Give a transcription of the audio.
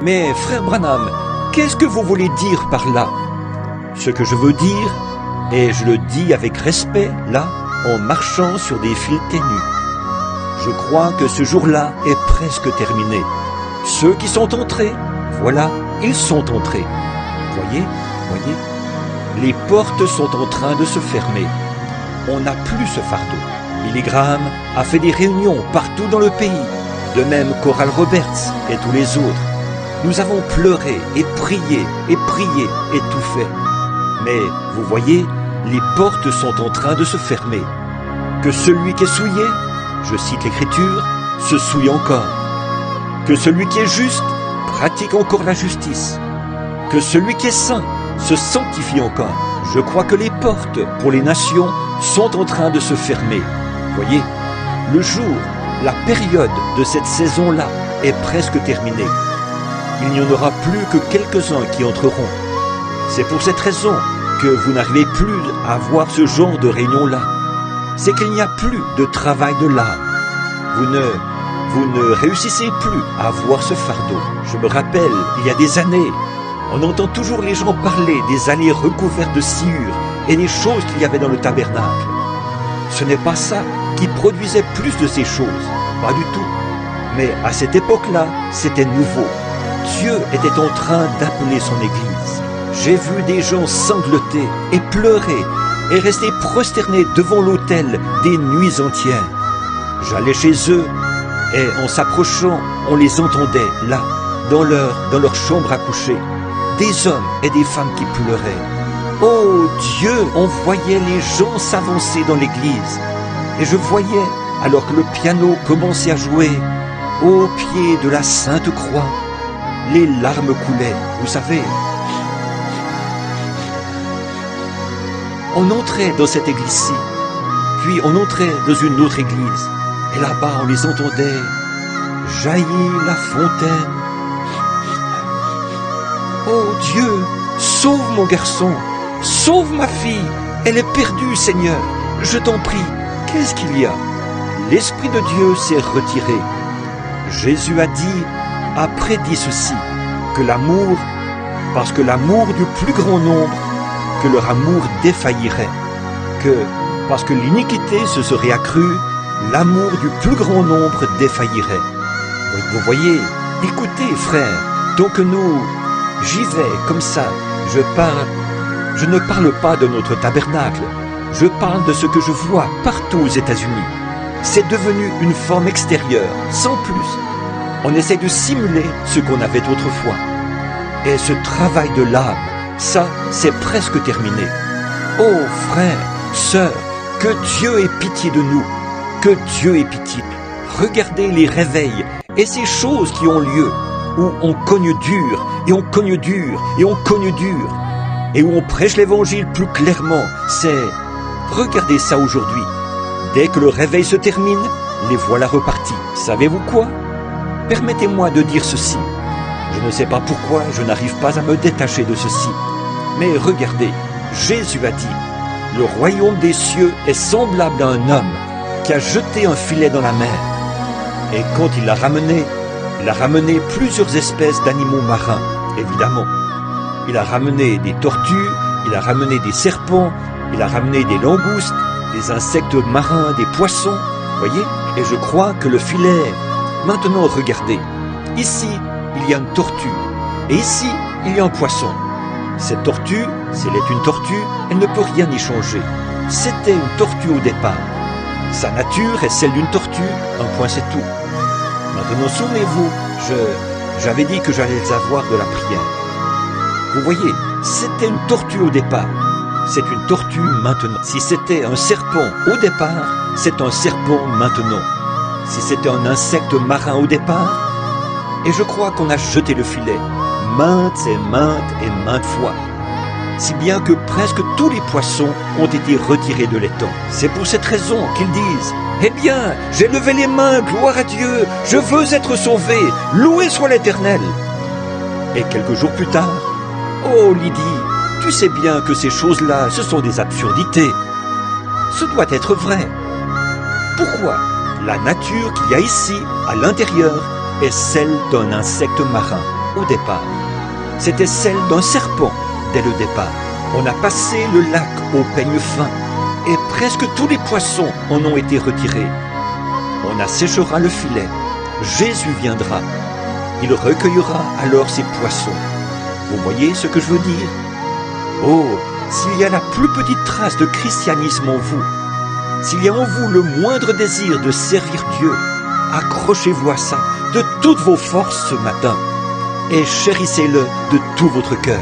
Mais frère Branham, qu'est-ce que vous voulez dire par là? Ce que je veux dire, et je le dis avec respect, là, en marchant sur des fils ténus. Je crois que ce jour-là est presque terminé. Ceux qui sont entrés, voilà, ils sont entrés. Voyez, les portes sont en train de se fermer. On n'a plus ce fardeau. Billy Graham a fait des réunions partout dans le pays, de même qu'Oral Roberts et tous les autres. Nous avons pleuré et prié et tout fait. Mais, vous voyez, les portes sont en train de se fermer. Que celui qui est souillé, je cite l'Écriture, se souille encore. Que celui qui est juste pratique encore la justice. Que celui qui est saint se sanctifie encore. Je crois que les portes pour les nations sont en train de se fermer. Voyez, le jour, la période de cette saison-là est presque terminée. Il n'y en aura plus que quelques-uns qui entreront. C'est pour cette raison que vous n'arrivez plus à avoir ce genre de réunion-là. C'est qu'il n'y a plus de travail de l'âme. Vous ne réussissez plus à avoir ce fardeau. Je me rappelle, il y a des années, on entend toujours les gens parler des allées recouvertes de sciure et des choses qu'il y avait dans le tabernacle. Ce n'est pas ça qui produisait plus de ces choses, pas du tout. Mais à cette époque-là, c'était nouveau. Dieu était en train d'appeler son Église. J'ai vu des gens sangloter et pleurer et rester prosternés devant l'autel des nuits entières. J'allais chez eux et en s'approchant, on les entendait là, dans leur chambre à coucher. Des hommes et des femmes qui pleuraient. Oh Dieu, on voyait les gens s'avancer dans l'église. Et je voyais, alors que le piano commençait à jouer, au pied de la Sainte Croix, les larmes coulaient, vous savez. On entrait dans cette église-ci, puis on entrait dans une autre église, et là-bas on les entendait jaillir la fontaine. Oh Dieu, sauve mon garçon, sauve ma fille, elle est perdue, Seigneur, je t'en prie. Qu'est-ce qu'il y a? L'Esprit de Dieu s'est retiré. Jésus a prédit ceci, que l'amour, parce que l'amour du plus grand nombre, que leur amour défaillirait, que, parce que l'iniquité se serait accrue, l'amour du plus grand nombre défaillirait. Vous voyez, écoutez, frères, donc j'y vais comme ça, je ne parle pas de notre tabernacle, je parle de ce que je vois partout aux États-Unis. C'est devenu une forme extérieure, sans plus. On essaie de simuler ce qu'on avait autrefois. Et ce travail de l'âme, ça, c'est presque terminé. Oh frères, sœurs, que Dieu ait pitié de nous, que Dieu ait pitié. Regardez les réveils et ces choses qui ont lieu, où on cogne dur, et on cogne dur, et on cogne dur, et où on prêche l'évangile plus clairement. Regardez ça aujourd'hui. Dès que le réveil se termine, les voilà repartis. Savez-vous quoi? Permettez-moi de dire ceci. Je ne sais pas pourquoi je n'arrive pas à me détacher de ceci. Mais regardez, Jésus a dit, le royaume des cieux est semblable à un homme qui a jeté un filet dans la mer. Et quand il l'a ramené, il a ramené plusieurs espèces d'animaux marins, évidemment. Il a ramené des tortues, il a ramené des serpents, il a ramené des langoustes, des insectes marins, des poissons, voyez? Et je crois que le filet... Maintenant, regardez. Ici, il y a une tortue. Et ici, il y a un poisson. Cette tortue, si elle est une tortue, elle ne peut rien y changer. C'était une tortue au départ. Sa nature est celle d'une tortue, un point c'est tout. Maintenant, souvenez-vous, j'avais dit que j'allais avoir de la prière. Vous voyez, c'était une tortue au départ. C'est une tortue maintenant. Si c'était un serpent au départ, c'est un serpent maintenant. Si c'était un insecte marin au départ, et je crois qu'on a jeté le filet maintes et maintes fois. Si bien que presque tous les poissons ont été retirés de l'étang. C'est pour cette raison qu'ils disent « Eh bien, j'ai levé les mains, gloire à Dieu, je veux être sauvé, loué soit l'Éternel !» Et quelques jours plus tard, « Oh Lydie, tu sais bien que ces choses-là, ce sont des absurdités. Ce doit être vrai. Pourquoi? La nature qu'il y a ici, à l'intérieur, est celle d'un insecte marin. au départ. C'était celle d'un serpent dès le départ. On a passé le lac au peigne fin et presque tous les poissons en ont été retirés. On asséchera le filet. Jésus viendra. Il recueillera alors ses poissons. Vous voyez ce que je veux dire? Oh, s'il y a la plus petite trace de christianisme en vous, s'il y a en vous le moindre désir de servir Dieu, accrochez-vous à ça de toutes vos forces ce matin et chérissez-le de tout votre cœur.